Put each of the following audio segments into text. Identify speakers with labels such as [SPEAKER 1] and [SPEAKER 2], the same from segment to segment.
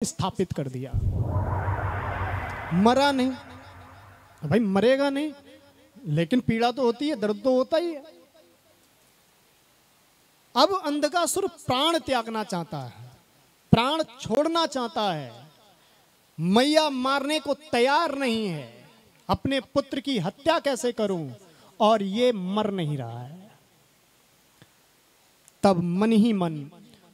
[SPEAKER 1] स्थापित कर दिया। मरा नहीं, भाई मरेगा नहीं, लेकिन पीड़ा तो होती है, दर्द तो होता ही है। अब अंधकासुर प्राण त्यागना चाहता है, प्राण छोड़ना चाहता है, मैया मारने को तैयार नहीं है। अपने पुत्र की हत्या कैसे करूं, और ये मर नहीं रहा है। तब मन ही मन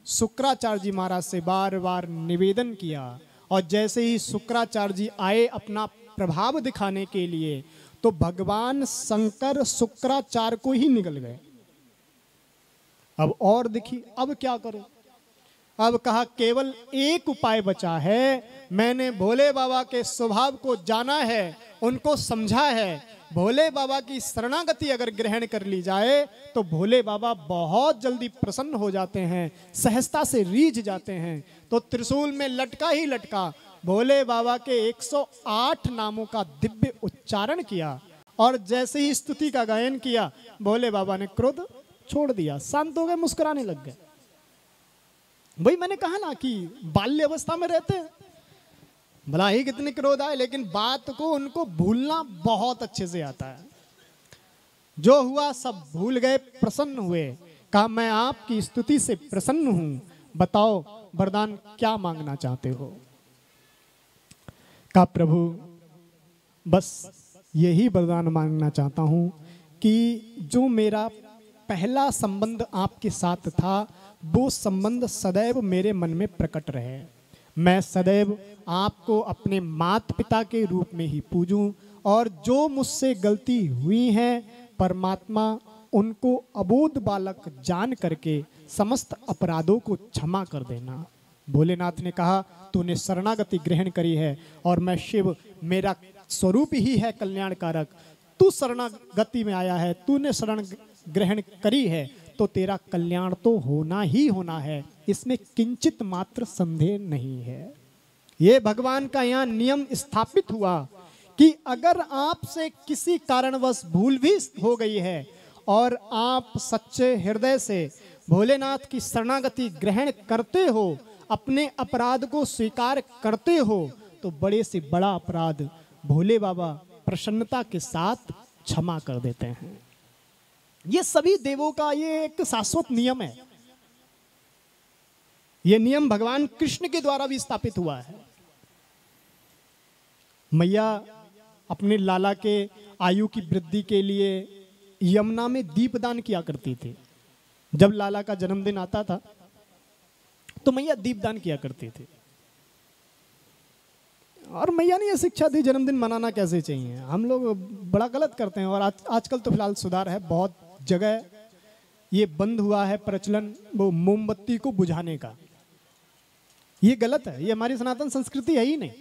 [SPEAKER 1] शुक्राचार्य जी महाराज से बार बार निवेदन किया, और जैसे ही शुक्राचार्य जी आए अपना प्रभाव दिखाने के लिए, तो भगवान शंकर शुक्राचार्य को ही निगल गए। अब और देखिए, अब क्या करो। अब कहा केवल एक उपाय बचा है। मैंने भोले बाबा के स्वभाव को जाना है, उनको समझा है। भोले बाबा की शरणागति अगर ग्रहण कर ली जाए तो भोले बाबा बहुत जल्दी प्रसन्न हो जाते हैं, सहजता से रीझ जाते हैं। तो त्रिशूल में लटका ही लटका भोले बाबा के 108 नामों का दिव्य उच्चारण किया, और जैसे ही स्तुति का गायन किया, भोले बाबा ने क्रोध छोड़ दिया, शांत हो गए, मुस्कुराने लग गए। भाई मैंने कहा ना कि बाल्य अवस्था में रहते हैं, भला ही कितनी क्रोध आए, लेकिन बात को उनको भूलना बहुत अच्छे से आता है। जो हुआ सब भूल गए, प्रसन्न हुए। कहा मैं आपकी स्तुति से प्रसन्न हूं, बताओ वरदान क्या मांगना चाहते हो। कहा प्रभु बस यही वरदान मांगना चाहता हूं कि जो मेरा पहला संबंध आपके साथ था, वो संबंध सदैव मेरे मन में प्रकट रहे। मैं सदैव आपको अपने माता पिता के रूप में ही पूजूं, और जो मुझसे गलती हुई है परमात्मा उनको अबोध बालक जान करके समस्त अपराधों को क्षमा कर देना। भोलेनाथ ने कहा तूने शरणागति ग्रहण करी है, और मैं शिव, मेरा स्वरूप ही है कल्याणकारक। तू शरणागति में आया है, तूने शरण ग्रहण करी है, तो तेरा कल्याण तो होना ही होना है, इसमें किंचित मात्र संदेह नहीं है। ये भगवान का यहाँ नियम स्थापित हुआ कि अगर आपसे किसी कारणवश भूल भी हो गई है और आप सच्चे हृदय से भोलेनाथ की शरणागति ग्रहण करते हो, अपने अपराध को स्वीकार करते हो, तो बड़े से बड़ा अपराध भोले बाबा प्रसन्नता के साथ क्षमा कर देते हैं। ये सभी देवों का ये एक शाश्वत नियम है। ये नियम भगवान कृष्ण के द्वारा भी स्थापित हुआ है। मैया अपने लाला के आयु की वृद्धि के लिए यमुना में दीपदान किया करती थी। जब लाला का जन्मदिन आता था तो मैया दीपदान किया करती थी, और मैया ने यह शिक्षा दी जन्मदिन मनाना कैसे चाहिए। हम लोग बड़ा गलत करते हैं, और आजकल तो फिलहाल सुधार है, बहुत जगह ये बंद हुआ है प्रचलन वो मोमबत्ती को बुझाने का। ये गलत है, ये हमारी सनातन संस्कृति है ही नहीं।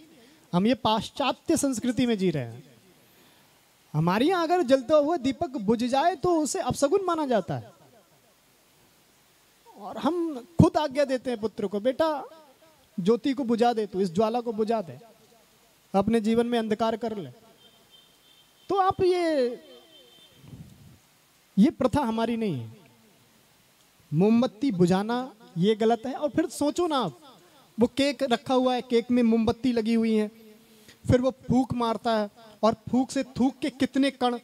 [SPEAKER 1] हम ये पाश्चात्य संस्कृति में जी रहे हैं। हमारे यहाँ अगर जलता हुआ दीपक बुझ जाए तो उसे अपशगुन माना जाता है, और हम खुद आज्ञा देते हैं पुत्र को, बेटा ज्योति को बुझा दे, तू इस ज्वाला को बुझा दे, अपने जीवन में अंधकार कर ले। तो आप ये प्रथा हमारी नहीं है। मोमबत्ती बुझाना ये गलत है। और फिर सोचो ना, आप वो केक रखा हुआ है, केक में मोमबत्ती लगी हुई है, फिर वो फूंक मारता है, और फूंक से थूक के कितने कण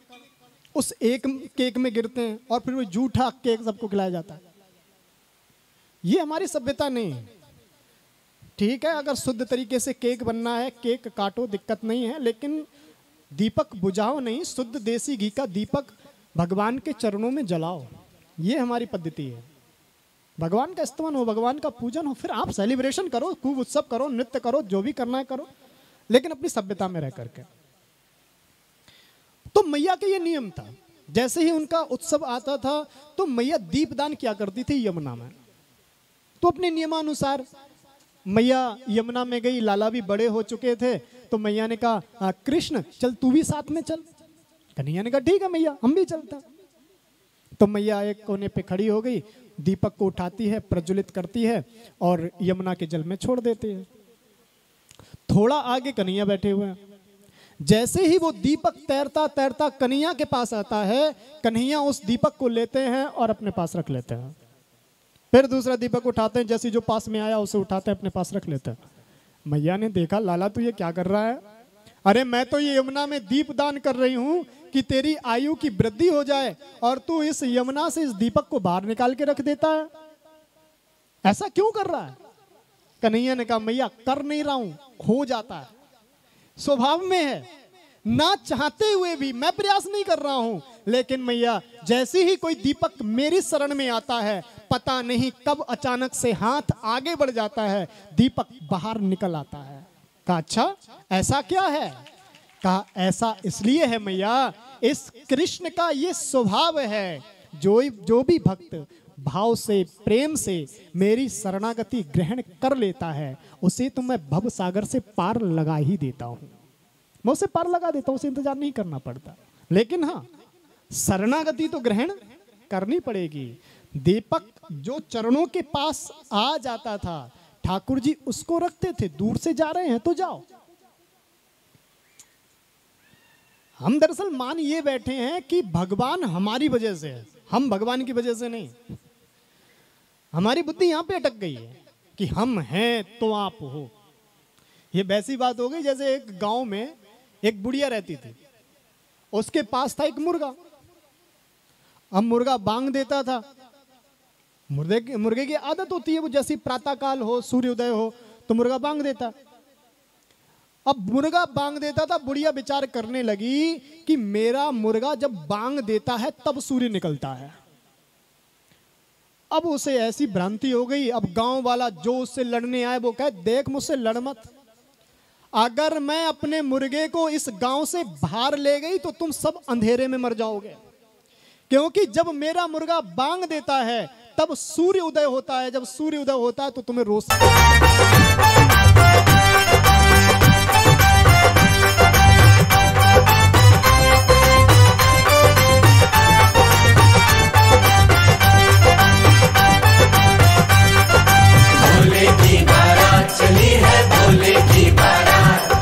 [SPEAKER 1] उस एक केक में गिरते हैं, और फिर वो जूठा केक सबको खिलाया जाता है। ये हमारी सभ्यता नहीं है। ठीक है, अगर शुद्ध तरीके से केक बनना है, केक काटो, दिक्कत नहीं है, लेकिन दीपक बुझाओ नहीं, शुद्ध देसी घी का दीपक भगवान के चरणों में जलाओ। ये हमारी पद्धति है। भगवान का स्तवन हो, भगवान का पूजन हो, फिर आप सेलिब्रेशन करो, खूब उत्सव करो, नृत्य करो, जो भी करना है करो, लेकिन अपनी सभ्यता में रह करके। तो मैया के ये नियम था। जैसे ही उनका उत्सव आता था तो मैया दीपदान किया करती थी यमुना में। तो अपने नियमानुसार मैया यमुना में गई, लाला भी बड़े हो चुके थे, तो मैया ने कहा कृष्ण चल तू भी साथ में चल। कन्हैया ने कहा ठीक है मैया, हम भी चलते हैं। तो मैया एक कोने पे खड़ी हो गई, दीपक को उठाती है, प्रज्वलित करती है, और यमुना के जल में छोड़ देती है। थोड़ा आगे कन्हैया बैठे हुए हैं। जैसे ही वो दीपक तैरता तैरता कन्हैया के पास आता है, कन्हैया उस दीपक को लेते हैं और अपने पास रख लेते हैं। फिर दूसरा दीपक उठाते हैं, जैसे जो पास में आया उसे उठाते हैं, अपने पास रख लेते हैं। मैया ने देखा, लाला तू ये क्या कर रहा है? अरे मैं तो ये यमुना में दीप दान कर रही हूँ कि तेरी आयु की वृद्धि हो जाए, और तू इस यमुना से इस दीपक को बाहर निकाल के रख देता है। ऐसा क्यों कर रहा है? कन्हैया ने कहा, मैया कर नहीं रहा हूं, हो जाता है, स्वभाव में है, ना चाहते हुए भी मैं प्रयास नहीं कर रहा हूं। लेकिन मैया जैसे ही कोई दीपक मेरी शरण में आता है, पता नहीं कब अचानक से हाथ आगे बढ़ जाता है, दीपक बाहर निकल आता है। कहा अच्छा ऐसा क्या है? कहा ऐसा इसलिए है मैया, इस कृष्ण का ये स्वभाव है, जो भी भक्त भाव से प्रेम से मेरी शरणागति ग्रहण कर लेता है, उसे तो मैं भव सागर से पार लगा ही देता हूं। मैं उसे पार लगा देता हूं, उसे इंतजार नहीं करना पड़ता। लेकिन हाँ, शरणागति तो ग्रहण करनी पड़ेगी। दीपक जो चरणों के पास आ जाता था, ठाकुर जी उसको रखते थे, दूर से जा रहे हैं तो जाओ। हम दरअसल मान ये बैठे हैं कि भगवान हमारी वजह से है, हम भगवान की वजह से नहीं। हमारी बुद्धि यहां पे अटक गई है कि हम हैं तो आप हो। ये वैसी बात हो गई जैसे एक गांव में एक बुढ़िया रहती थी, उसके पास था एक मुर्गा। अब मुर्गा बांग देता था। मुर्गे की आदत होती है, वो जैसी प्रातः काल हो, सूर्योदय हो तो मुर्गा बांग देता। अब मुर्गा बांग देता था, बुढ़िया विचार करने लगी कि मेरा मुर्गा जब बांग देता है तब सूर्य निकलता है। अब उसे ऐसी भ्रांति हो गई। अब गांव वाला जो उससे लड़ने आए वो कहे, देख मुझसे लड़ मत, अगर मैं अपने मुर्गे को इस गांव से बाहर ले गई तो तुम सब अंधेरे में मर जाओगे, क्योंकि जब मेरा मुर्गा बांग देता है तब सूर्य उदय होता है, जब सूर्य उदय होता है तो तुम्हें रोशनी।
[SPEAKER 2] भोले की बारात चली है, भोले की बारात,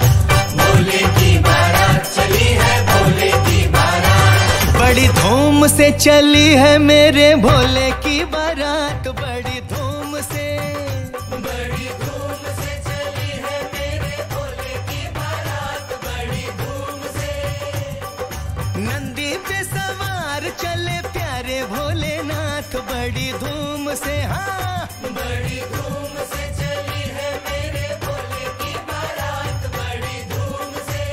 [SPEAKER 2] भोले की बारात चली है, भोले की बारात।
[SPEAKER 3] बड़ी धूम से चली है मेरे भोले की बारात, बड़ी धूम से,
[SPEAKER 2] बड़ी धूम से चली है मेरे भोले की बारात, बड़ी धूम से।
[SPEAKER 3] नंदी पे सवार चले प्यारे भोलेनाथ, बड़ी धूम से, हाँ
[SPEAKER 2] बड़ी धूम से चली है मेरे भोले की बारात, बड़ी धूम से।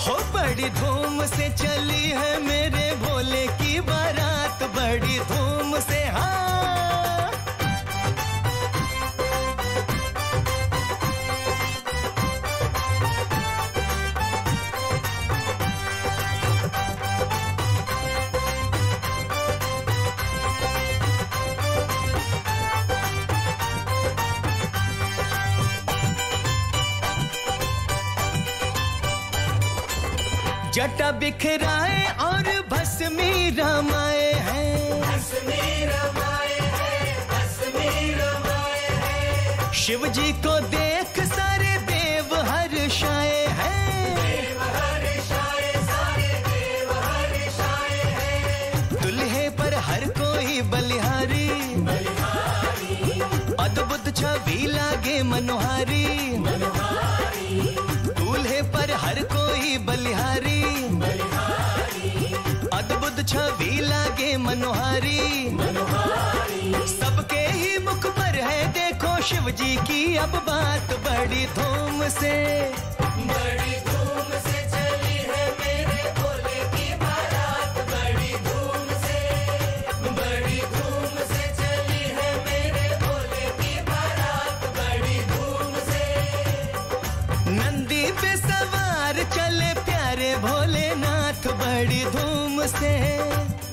[SPEAKER 3] हो बड़ी धूम से चली है मेरे भोले की बारात, बड़ी धूम से, हाँ। जटा बिखराए और भस्मी रमाए हैं,
[SPEAKER 2] भस्मी रमाए हैं, भस्मी रमाए हैं।
[SPEAKER 3] शिव जी को देख सारे देव हर्षाए हैं,
[SPEAKER 2] देव हर्षाए, सारे देव हर्षाए हैं।
[SPEAKER 3] दुल्हे पर हर कोई बलिहारी,
[SPEAKER 2] बलिहारी,
[SPEAKER 3] अद्भुत छवि लागे मनोहारी,
[SPEAKER 2] मनोहारी,
[SPEAKER 3] दूल्हे पर हर कोई बलिहारी,
[SPEAKER 2] बलिहारी,
[SPEAKER 3] अद्भुत छवि लागे मनोहारी,
[SPEAKER 2] मनोहारी।
[SPEAKER 3] सबके ही मुख पर है देखो शिव जी की अब बात, बड़ी धूम से,
[SPEAKER 2] बड़ी धूम से चली है मेरे भोले की बारात, बड़ी धूम से, बड़ी धूम से चली है मेरे भोले की बारात, बड़ी धूम से।
[SPEAKER 3] नंदी पे सवार चले प्यारे भोलेनाथ, बड़ी धूम से,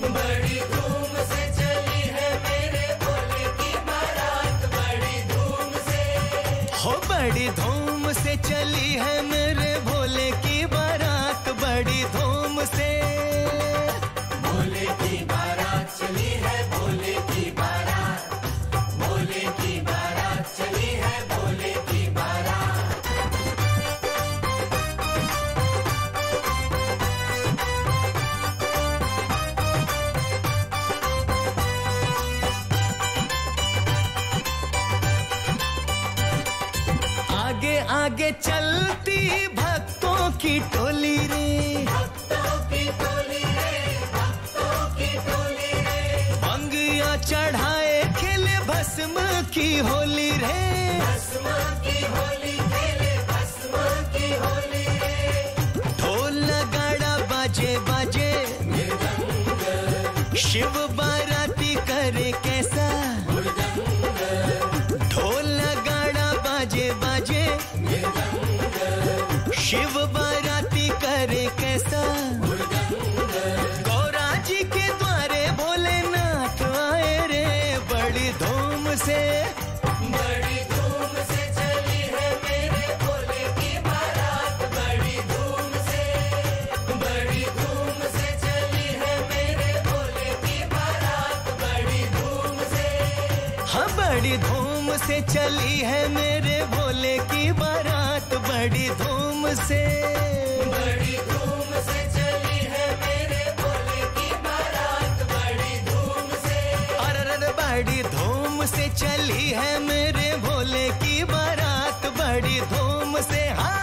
[SPEAKER 2] बड़ी धूम से चली है मेरे भोले की बारात, बड़ी धूम से।
[SPEAKER 3] हो बड़ी धूम से चली है मेरे भोले की बारात, बड़ी धूम से।
[SPEAKER 2] भोले की बारात चली है, भोले की बारात, भोले की बारात चली है, भोले की बारात।
[SPEAKER 3] आगे आगे चलती भक्तों की टोली रे,
[SPEAKER 2] भक्तों की टोली रे, भक्तों की टोली रे,
[SPEAKER 3] बंगिया चढ़ाए खेले भस्म की होली रे,
[SPEAKER 2] भस्म की होली खेले भस्म की होली रे,
[SPEAKER 3] ढोल नगाड़ा बाजे बाजे शिव बाराती करे कैसा, ढोल नगाड़ा बाजे बाजे शिव बाराती करे कैसा, गौरा जी के द्वारे भोलेनाथ आए रे, बड़ी धूम से,
[SPEAKER 2] बड़ी धूम से चली है मेरे भोले की बारात, बड़ी धूम से, बड़ी धूम से चली है मेरे भोले की बारात, बड़ी धूम से,
[SPEAKER 3] हाँ बड़ी धूम से चली है मेरे भोले की बारात, बड़ी धूम से,
[SPEAKER 2] बड़ी धूम से चली है मेरे भोले की बारात, बड़ी धूम से,
[SPEAKER 3] अरे बड़ी धूम से चली है मेरे भोले की बारात, बड़ी धूम से, हाँ।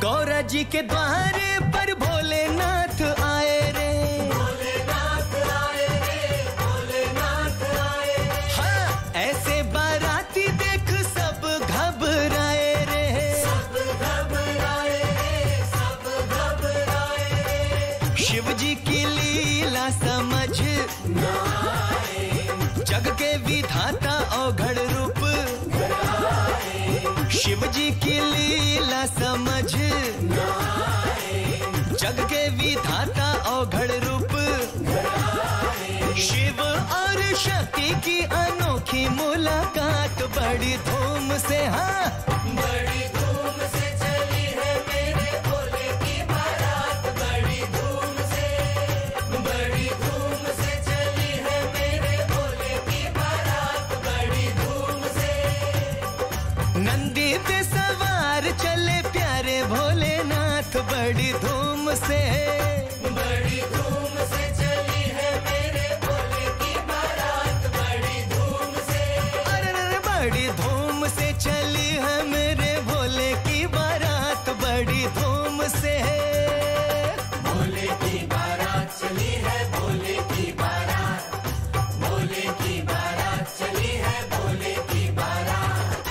[SPEAKER 3] गौरा जी के द्वारे पर भोलेनाथ आए रे,
[SPEAKER 2] भोलेनाथ आए रे, भोलेनाथ आए रे,
[SPEAKER 3] हाँ ऐसे बाराती देख सब घबराए रे,
[SPEAKER 2] सब घबराए रे, सब घबराए रे,
[SPEAKER 3] शिव जी की लीला समझ जग के विधाता औघड़ रूप, शिव जी की लीला समझ जग के विधाता औघड़ रूप, शिव और शक्ति की अनोखी मुलाकात, बड़ी धूम से, हाँ
[SPEAKER 2] बड़ी धूम से चली है मेरे भोले की बारात, बड़ी धूम से, बड़ी धूम से चली है मेरे भोले की बारात, बड़ी धूम से,
[SPEAKER 3] नंदी पे सवार चले प्यारे भोलेनाथ, बड़ी धूम से,
[SPEAKER 2] बड़ी धूम से चली है मेरे भोले की बारात, बड़ी धूम से,
[SPEAKER 3] अरे बड़ी धूम से चली है मेरे भोले की बारात, बड़ी धूम से,
[SPEAKER 2] भोले की बारात चली है, भोले की बारात, भोले की बारात चली है, भोले की बारात,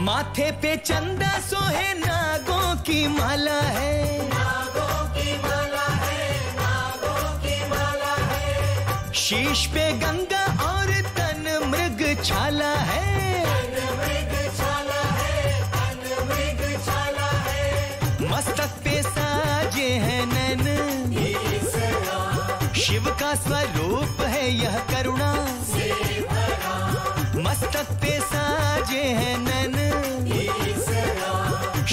[SPEAKER 3] माथे पे चंदा सोहे नागों की माला है,
[SPEAKER 2] नागों की माला है, नागों की माला है,
[SPEAKER 3] शीश पे गंगा और तन मृग छाला है,
[SPEAKER 2] तन मृग छाला है, तन मृग छाला है,
[SPEAKER 3] मस्तक पे साजे हैं नैन, शिव का स्वरूप है यह करुणा, मस्तक पे साजे हैं नैन,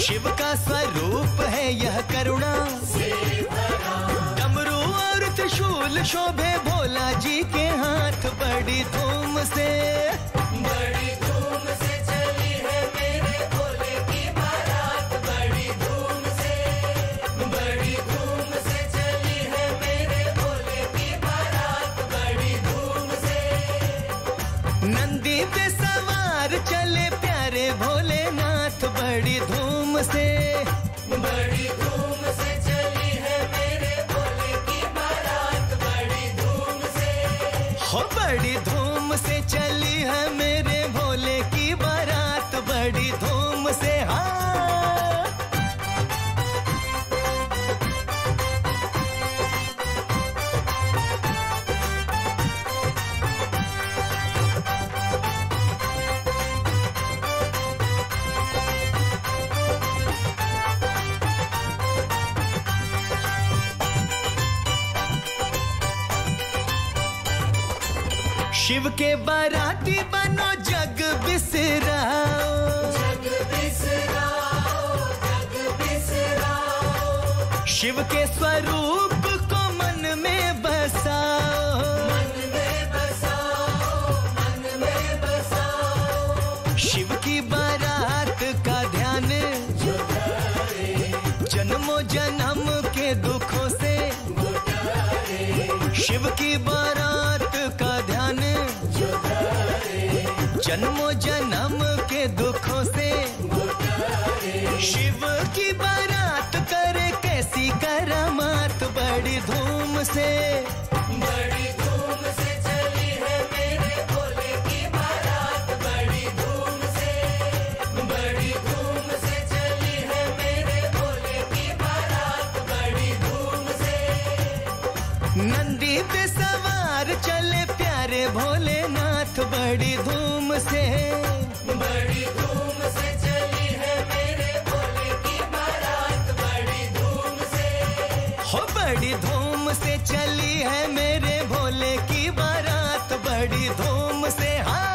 [SPEAKER 3] शिव का स्वरूप है यह करुणा, डमरू और त्रिशूल शोभे भोला जी के हाथ, बड़ी धूम से,
[SPEAKER 2] बड़ी धूम से चली है मेरे भोले की बारात, बड़ी धूम से, बड़ी धूम से चली है मेरे भोले की बारात, बड़ी धूम से,
[SPEAKER 3] नंदी पे सवार चले प्यारे भोलेनाथ, बड़ी धूम से,
[SPEAKER 2] बड़ी धूम से चली है मेरे भोले की बारात, बड़ी धूम से,
[SPEAKER 3] हो बड़ी धूम से चली है मेरे भोले की बारात, बड़ी धूम से, हाँ। शिव के बाराती बनो जग बिसराओ,
[SPEAKER 2] जग बिसराओ, जग बिसराओ।
[SPEAKER 3] शिव के स्वरूप को मन में बसाओ,
[SPEAKER 2] मन में बसाओ, मन में बसाओ।
[SPEAKER 3] शिव की बारात का ध्यान
[SPEAKER 2] जो करे,
[SPEAKER 3] जन्मों जन्म के दुखों से
[SPEAKER 2] करे,
[SPEAKER 3] शिव की बारात का ध्यान
[SPEAKER 2] जो करे,
[SPEAKER 3] जन्मों जन्म के दुखों से
[SPEAKER 2] करे।
[SPEAKER 3] शिव की बारात करे कैसी करामात बड़ी धूम से,
[SPEAKER 2] बड़ी धूम से चली है मेरे भोले की बारात, बड़ी धूम से, बड़ी धूम से चली है मेरे भोले की बारात, बड़ी धूम से।
[SPEAKER 3] नंदी पे सवार चले प्यारे भोलेनाथ बड़ी धूम से,
[SPEAKER 2] बड़ी धूम से चली है मेरे भोले की बारात, बड़ी धूम से।
[SPEAKER 3] हो बड़ी धूम से चली है मेरे भोले की बारात बड़ी धूम से। हाँ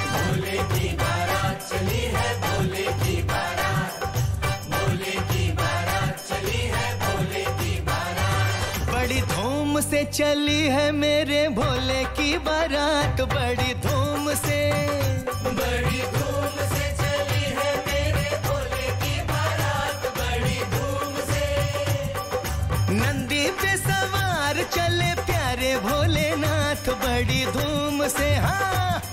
[SPEAKER 2] भोले की बारात चली है, भोले की बारात, भोले की बारात चली है, भोले की बारात।
[SPEAKER 3] बड़ी धूम से चली है मेरे भोले की बारात बड़ी धूम से,
[SPEAKER 2] बड़ी धूम से चली है मेरे भोले की बारात, बड़ी धूम से।
[SPEAKER 3] नंदी पे सवार चले प्यारे भोलेनाथ बड़ी धूम से। हाँ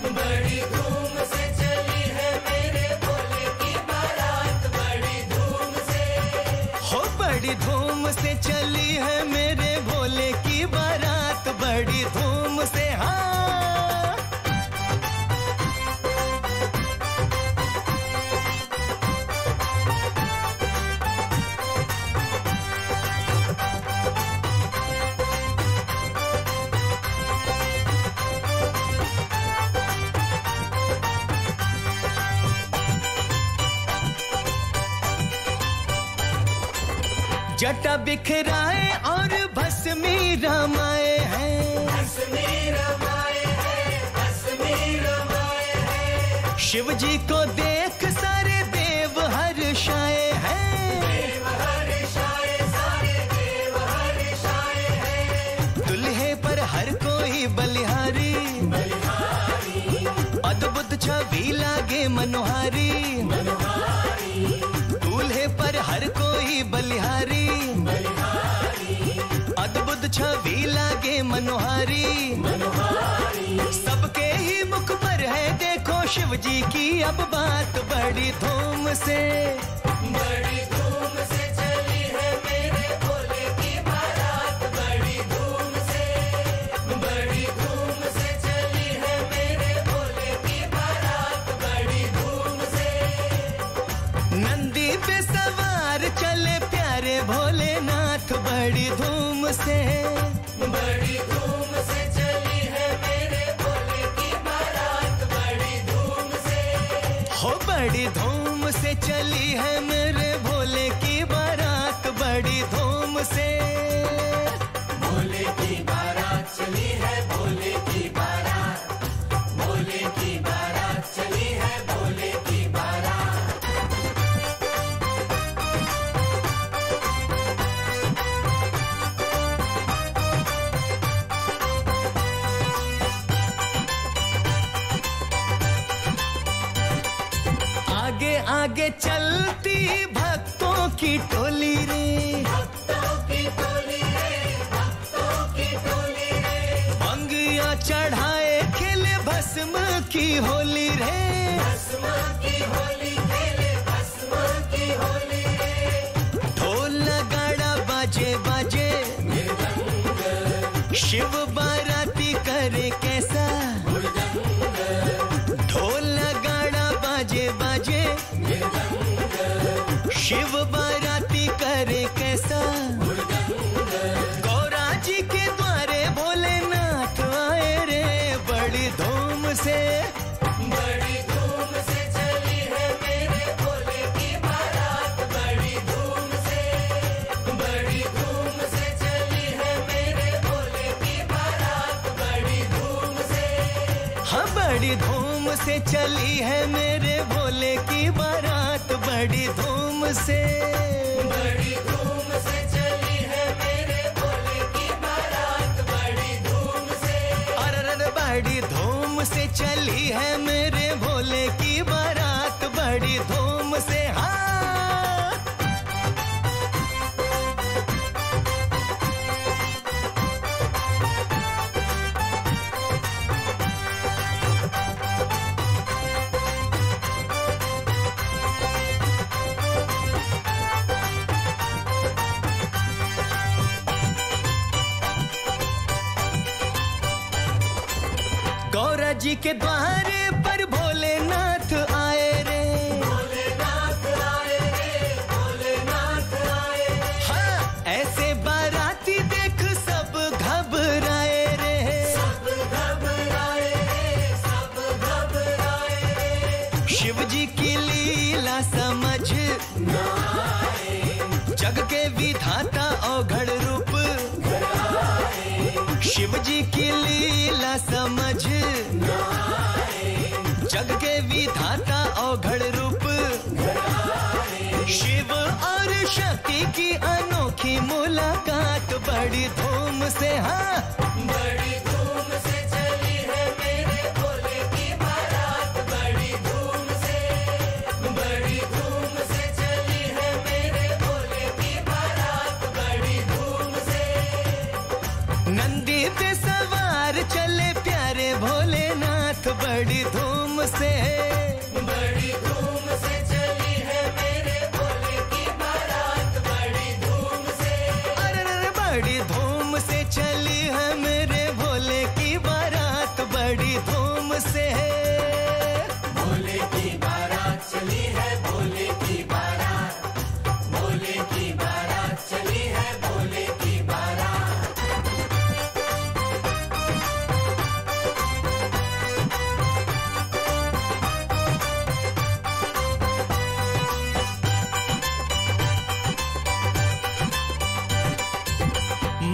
[SPEAKER 2] बड़ी धूम से चली है मेरे भोले की बारात, बड़ी धूम से।
[SPEAKER 3] हो बड़ी धूम से चली है मेरे भोले की बारात बड़ी धूम से। हाँ जटा बिखराए और भस्मी रमाए हैं,
[SPEAKER 2] भस्मी रमाए हैं, भस्मी रमाए हैं।
[SPEAKER 3] शिव जी को देख सारे देव हर्षाए हैं,
[SPEAKER 2] देव हर्षाए, सारे देव हर्षाए हैं।
[SPEAKER 3] दुल्हे पर हर कोई बलिहारी,
[SPEAKER 2] बलिहारी,
[SPEAKER 3] अद्भुत छवि लागे मनोहारी,
[SPEAKER 2] मनोहारी,
[SPEAKER 3] दूल्हे पर हर कोई बलिहारी,
[SPEAKER 2] बलिहारी,
[SPEAKER 3] अद्भुत छवि लागे मनोहारी,
[SPEAKER 2] मनोहारी।
[SPEAKER 3] सबके ही मुख पर है देखो शिव जी की अब बात बड़ी धूम से,
[SPEAKER 2] बड़ी धूम से चली है मेरे भोले की बारात, बड़ी धूम से, बड़ी धूम से चली है मेरे भोले की बारात, बड़ी धूम से।
[SPEAKER 3] बड़ी धूम से।
[SPEAKER 2] बड़ी धूम से चली है मेरे भोले की बारात, बड़ी धूम से।
[SPEAKER 3] हो बड़ी धूम से चली है मेरे भोले की बारात, बड़ी धूम से।
[SPEAKER 2] भोले की बारात चली है, भोले की बारात, भोले की बारात चली है, भोले की बारात।
[SPEAKER 3] आगे आगे चलती भक्तों की टोली रे,
[SPEAKER 2] भक्तों की टोली रे, भक्तों की टोली रे।
[SPEAKER 3] बंगिया चढ़ाए खेले भस्म की होली रे,
[SPEAKER 2] भस्म की होली खेले, भस्म की होली रे।
[SPEAKER 3] ढोल नगाड़ा बाजे बाजे
[SPEAKER 2] मृदंग,
[SPEAKER 3] शिव बाराती करे कैसा,
[SPEAKER 2] मृदंग,
[SPEAKER 3] ढोल नगाड़ा बाजे बाजे
[SPEAKER 2] मृदंग,
[SPEAKER 3] शिव बाराती करे कैसा। गौरा जी के द्वारे भोलेनाथ आए रे, बड़ी धूम से।
[SPEAKER 2] बड़ी धूम से चली है मेरे भोले की बारात, बड़ी धूम से। बड़ी धूम से चली है मेरे भोले की बारात, बड़ी धूम से।
[SPEAKER 3] हाँ बड़ी धूम से चली है मेरे भोले की बारात, बड़ी धूम से।
[SPEAKER 2] बड़ी धूम से चली है मेरे भोले की बारात, बड़ी धूम से।
[SPEAKER 3] अरे बड़ी धूम से चली है मेरे भोले की बारात, बड़ी धूम से। हाँ गौरा जी के द्वारे पर भोलेनाथ आए रे,
[SPEAKER 2] भोलेनाथ आए रे, भोलेनाथ आए रे।
[SPEAKER 3] हाँ ऐसे बाराती देख सब घबराए रे,
[SPEAKER 2] सब घबराए रे, सब घबराए रे।
[SPEAKER 3] शिव जी की लीला समझ
[SPEAKER 2] न आए,
[SPEAKER 3] जग के विधाता औघड़ रूप, शिव जी की लीला समझ
[SPEAKER 2] न आए,
[SPEAKER 3] जग के विधाता औघड़ रूप। शिव और शक्ति की अनोखी मुलाकात, बड़ी धूम से। हाँ
[SPEAKER 2] बड़ी धूम से चली है मेरे भोले की बारात, बड़ी धूम से। बड़ी धूम से चली है मेरे भोले की बारात, बड़ी धूम से।
[SPEAKER 3] नंदी पे सवार चले प्यारे भोलेनाथ, बड़ी धूम से।
[SPEAKER 2] बड़ी धूम से चली है मेरे भोले की बारात, बड़ी धूम से।
[SPEAKER 3] अरे बड़ी धूम से चली है मेरे भोले की बारात, बड़ी धूम से।
[SPEAKER 2] भोले की बारात चली है, भोले की बारात, भोले की बारात चली है, भोले की बारात।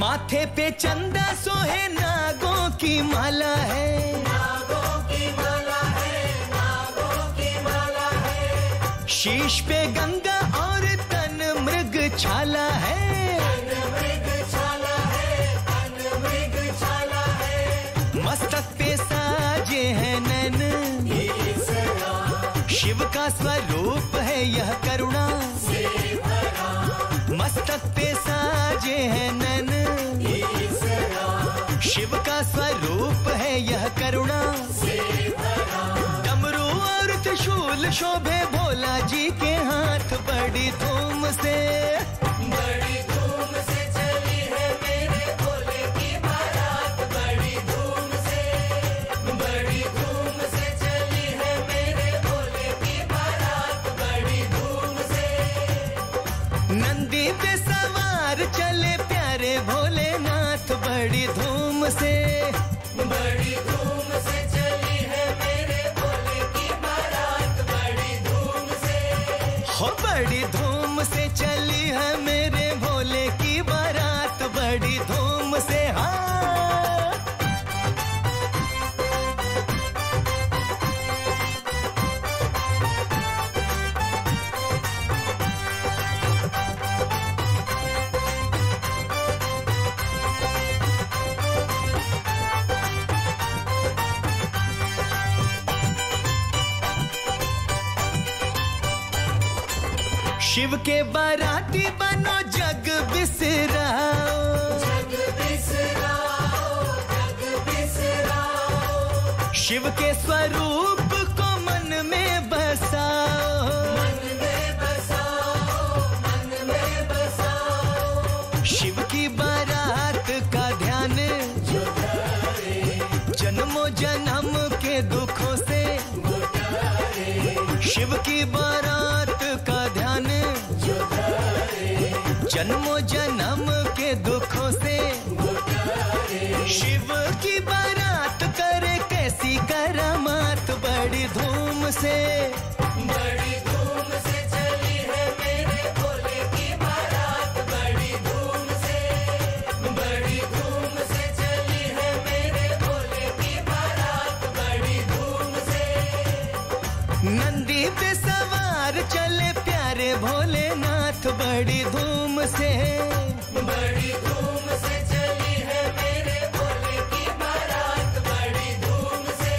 [SPEAKER 3] माथे पे चंदा सोहे नागों की माला है,
[SPEAKER 2] नागों की माला है, नागों की माला है।
[SPEAKER 3] शीश पे गंगा और तन मृग छाला है,
[SPEAKER 2] तन मृग छाला है, तन मृग छाला है।
[SPEAKER 3] मस्तक पे साजे हैं नैन,
[SPEAKER 2] ईसरा
[SPEAKER 3] शिव का स्वरूप है यह करुणा।
[SPEAKER 2] से भरा,
[SPEAKER 3] मस्तक पे साजे हैं नैन,
[SPEAKER 2] ईसरा
[SPEAKER 3] शिव का स्वरूप है यह करुणा।
[SPEAKER 2] से भरा।
[SPEAKER 3] डमरू और त्रिशूल शोभे भोला जी के हाथ, बड़ी धूम से।
[SPEAKER 2] बड़ी धूम से चली है मेरे भोले की बारात, बड़ी धूम से। बड़ी धूम से चली है मेरे भोले की बारात, बड़ी धूम से।
[SPEAKER 3] नंदी पे सवार चले प्यारे हो बड़ी धूम से चली है मेरे भोले की बारात, बड़ी धूम से। हाँ शिव के बाराती बनो जग बिसराओ,
[SPEAKER 2] जग बिसराओ, जग बिसराओ।
[SPEAKER 3] शिव के स्वरूप को मन में बसाओ,
[SPEAKER 2] मन में बसाओ, मन में बसाओ।
[SPEAKER 3] शिव की बारात का ध्यान
[SPEAKER 2] जो धरे,
[SPEAKER 3] जन्मों जन्म के दुखों से
[SPEAKER 2] गुटारे।
[SPEAKER 3] शिव की बारात का ध्यान
[SPEAKER 2] जो धरे,
[SPEAKER 3] जन्मों जन्म के दुखों से
[SPEAKER 2] गुटारे।
[SPEAKER 3] शिव की बारात करे कैसी करामात, बड़ी धूम से।
[SPEAKER 2] बड़ी धूम से चली है मेरे भोले की बारात, बड़ी धूम से। बड़ी धूम से चली है मेरे भोले की बारात, बड़ी धूम से।
[SPEAKER 3] नंदी पे सवार चले प्यारे भोलेनाथ, बड़ी धूम से।
[SPEAKER 2] बड़ी धूम से चली है मेरे भोले की बारात, बड़ी धूम से।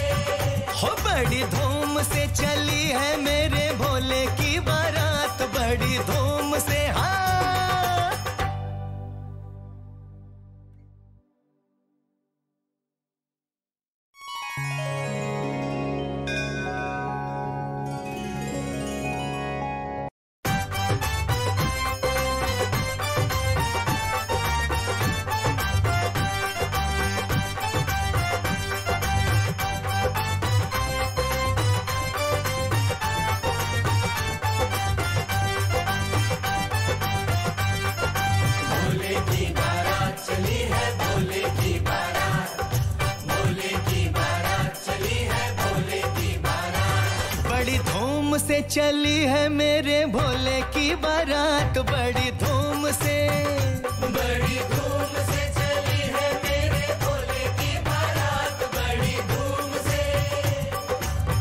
[SPEAKER 3] हो बड़ी धूम से चली है मेरे भोले की बारात, बड़ी धूम से। हाँ
[SPEAKER 2] भोले की बारात चली है, भोले की बारात। भोले की बारात चली है, भोले की बारात।
[SPEAKER 3] बड़ी धूम से चली है मेरे भोले की बारात, बड़ी धूम से।
[SPEAKER 2] बड़ी धूम से चली है मेरे भोले की बारात, बड़ी धूम से।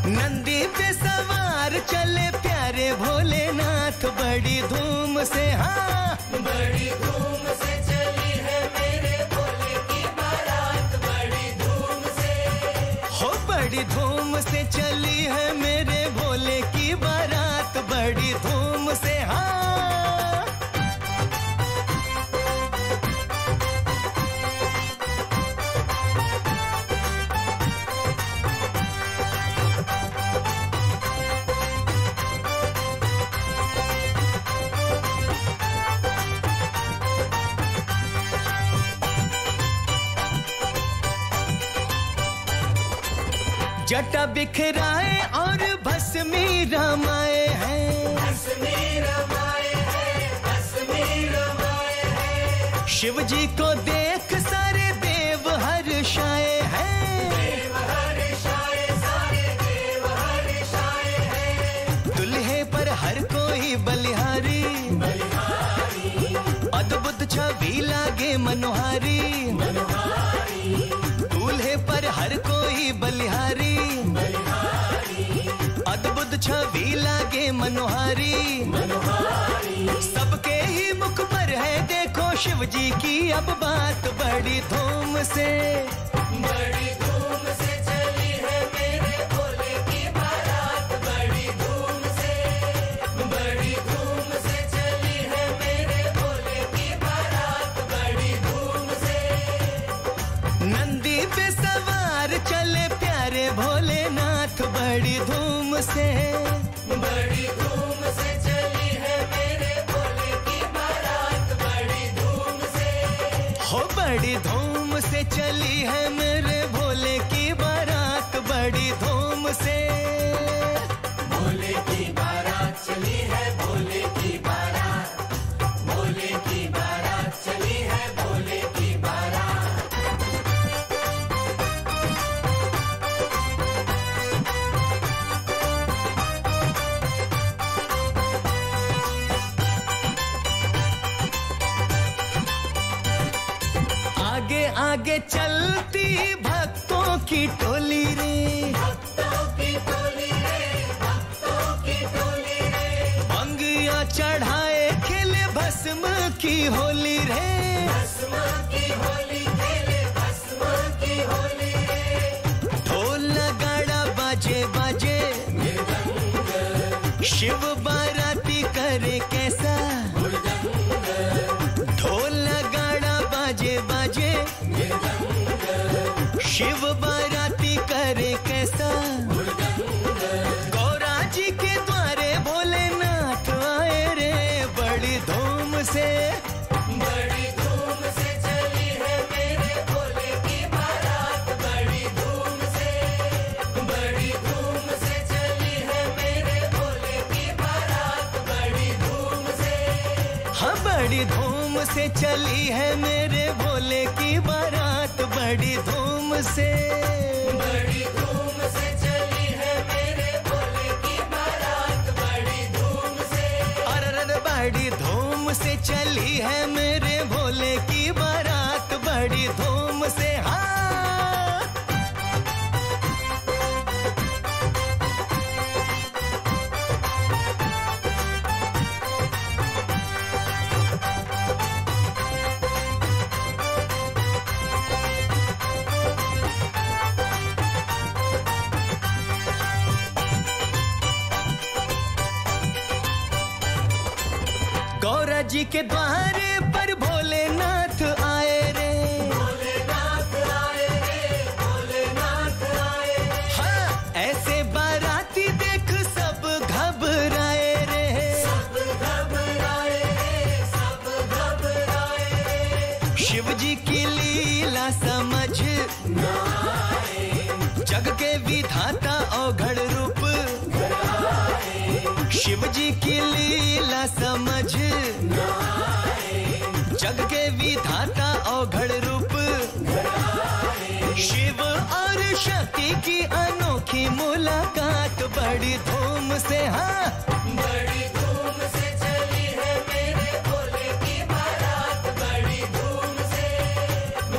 [SPEAKER 3] नंदी पे सवार चले प्यारे भोलेनाथ, बड़ी धूम से। हाँ
[SPEAKER 2] बड़ी धूम से चली है मेरे भोले की बारात, बड़ी धूम से।
[SPEAKER 3] हो बड़ी धूम से चली है मेरे भोले की बारात, बड़ी धूम से। हाँ जटा बिखराए और भस्मी रमाए हैं,
[SPEAKER 2] भस्मी रमाए हैं, भस्मी रमाए हैं।
[SPEAKER 3] शिव जी को देख सारे देव हर्षाए हैं।
[SPEAKER 2] देव हर्षाए, सारे देव हर्षाए हैं।
[SPEAKER 3] दुल्हे पर हर कोई बलिहारी,
[SPEAKER 2] बलिहारी,
[SPEAKER 3] अद्भुत छवि लागे मनोहारी।
[SPEAKER 2] मनोहारी,
[SPEAKER 3] दूल्हे पर हर कोई बलिहारी,
[SPEAKER 2] बलिहारी,
[SPEAKER 3] अद्भुत छवि लागे मनोहारी।
[SPEAKER 2] मनोहारी।
[SPEAKER 3] सबके ही मुख पर है देखो शिव जी की अब बात, बड़ी धूम से।
[SPEAKER 2] बड़ी धूम से चली है मेरे भोले की बारात, बड़ी धूम से। बड़ी धूम से चली है मेरे भोले की बारात, बड़ी धूम से।
[SPEAKER 3] नंदी पे सवार चले प्यारे भोलेनाथ, बड़ी धूम से।
[SPEAKER 2] बड़ी धूम से चली है मेरे भोले की बारात, बड़ी धूम से।
[SPEAKER 3] हो बड़ी धूम से चली है मेरे भोले की बारात, बड़ी धूम से।
[SPEAKER 2] भोले की बारात चली है, भोले की बारात। भोले की बारात चली है, भोले की बारात।
[SPEAKER 3] आगे चलती भक्तों की टोली रे,
[SPEAKER 2] भक्तों की टोली रे, भक्तों की टोली रे।
[SPEAKER 3] बंगिया चढ़ाए खेले भस्म की होली रे,
[SPEAKER 2] भस्म की होली खेले, भस्म की होली रे।
[SPEAKER 3] ढोल नगाड़ा बाजे बाजे शिव बाराती करे कैसा, ढोल नगाड़ा बाजे बाजे शिव बाराती करे कैसा। गौरा जी के द्वारे भोलेनाथ आए रे, बड़ी धूम से,
[SPEAKER 2] बड़ी धूम से चली है मेरे भोले की बारात, बड़ी धूम से, बड़ी धूम से चली है मेरे भोले की बारात, बड़ी धूम से।
[SPEAKER 3] हाँ बड़ी धूम से चली है मेरे भोले की बारात, बड़ी धूम से,
[SPEAKER 2] बड़ी धूम से चली है मेरे भोले की बारात, बड़ी धूम से।
[SPEAKER 3] अरे बड़ी धूम से चली है मेरे भोले की बारात, बड़ी धूम से। हाँ गौरा जी के द्वारे पर भोलेनाथ आए रे,
[SPEAKER 2] भोलेनाथ आए रे, भोलेनाथ आए रे।
[SPEAKER 3] हाँ ऐसे बाराती देख सब घबराए रे,
[SPEAKER 2] सब घबराए रे, सब घबराए रे।
[SPEAKER 3] शिव जी की लीला समझ
[SPEAKER 2] न आए,
[SPEAKER 3] जग के विधाता औघड़ रूप, शिव जी की लीला समझ
[SPEAKER 2] न आए,
[SPEAKER 3] जग के विधाता औघड़ रूप, शिव और शक्ति की अनोखी मुलाकात, बड़ी धूम से। हाँ
[SPEAKER 2] बड़ी धूम से चली है मेरे भोले की बारात, बड़ी धूम से,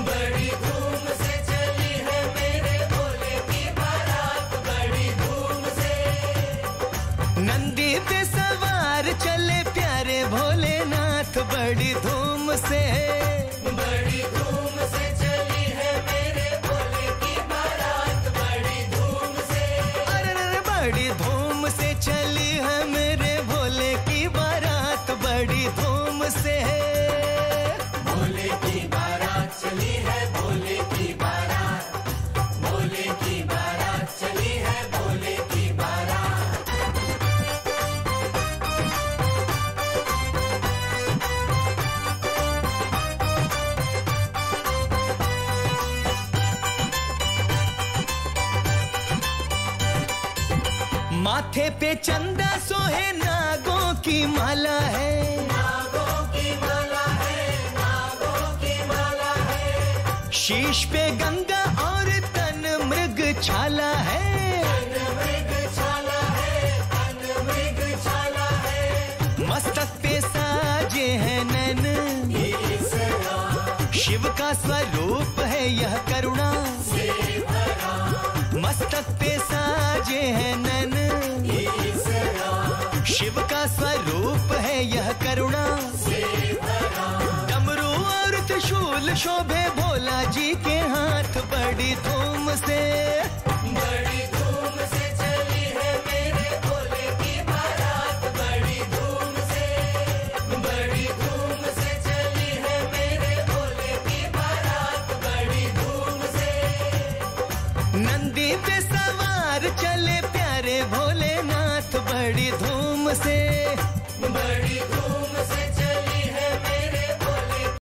[SPEAKER 2] बड़ी धूम से चली है मेरे भोले की बारात, बड़ी धूम से।
[SPEAKER 3] नंदी पे सवार चले प्यारे भोलेनाथ, बड़ी धूम से,
[SPEAKER 2] बड़ी धूम से चली है मेरे भोले की बारात, बड़ी धूम से।
[SPEAKER 3] अरे बड़ी धूम से चली है मेरे भोले की बारात, बड़ी धूम से।
[SPEAKER 2] भोले की बारात चली है, भोले की बारात, भोले की बारात चली है, भोले की बारात।
[SPEAKER 3] माथे पे चंदा सोहे नागों की माला है,
[SPEAKER 2] नागों की माला है, नागों की माला है।
[SPEAKER 3] शीश पे गंगा और तन मृग छाला है,
[SPEAKER 2] तन मृग छाला है, तन मृग छाला है।
[SPEAKER 3] मस्तक पे साजे हैं नैन,
[SPEAKER 2] ईसरा
[SPEAKER 3] शिव का स्वरूप है यह करुणा,
[SPEAKER 2] से भरा,
[SPEAKER 3] मस्तक पे साजे हैं नैन,
[SPEAKER 2] ईसरा
[SPEAKER 3] शिव का स्वरूप है यह करुणा।
[SPEAKER 2] से भरा।
[SPEAKER 3] डमरू और त्रिशूल शोभे भोला जी के हाथ, बड़ी धूम से,
[SPEAKER 2] बड़ी धूम से चली है मेरे भोले की बारात, बड़ी धूम से, बड़ी धूम से चली है मेरे भोले की बारात, बड़ी धूम से।
[SPEAKER 3] नंदी पे सवार चले प्यारे भोलेनाथ, बड़ी धूम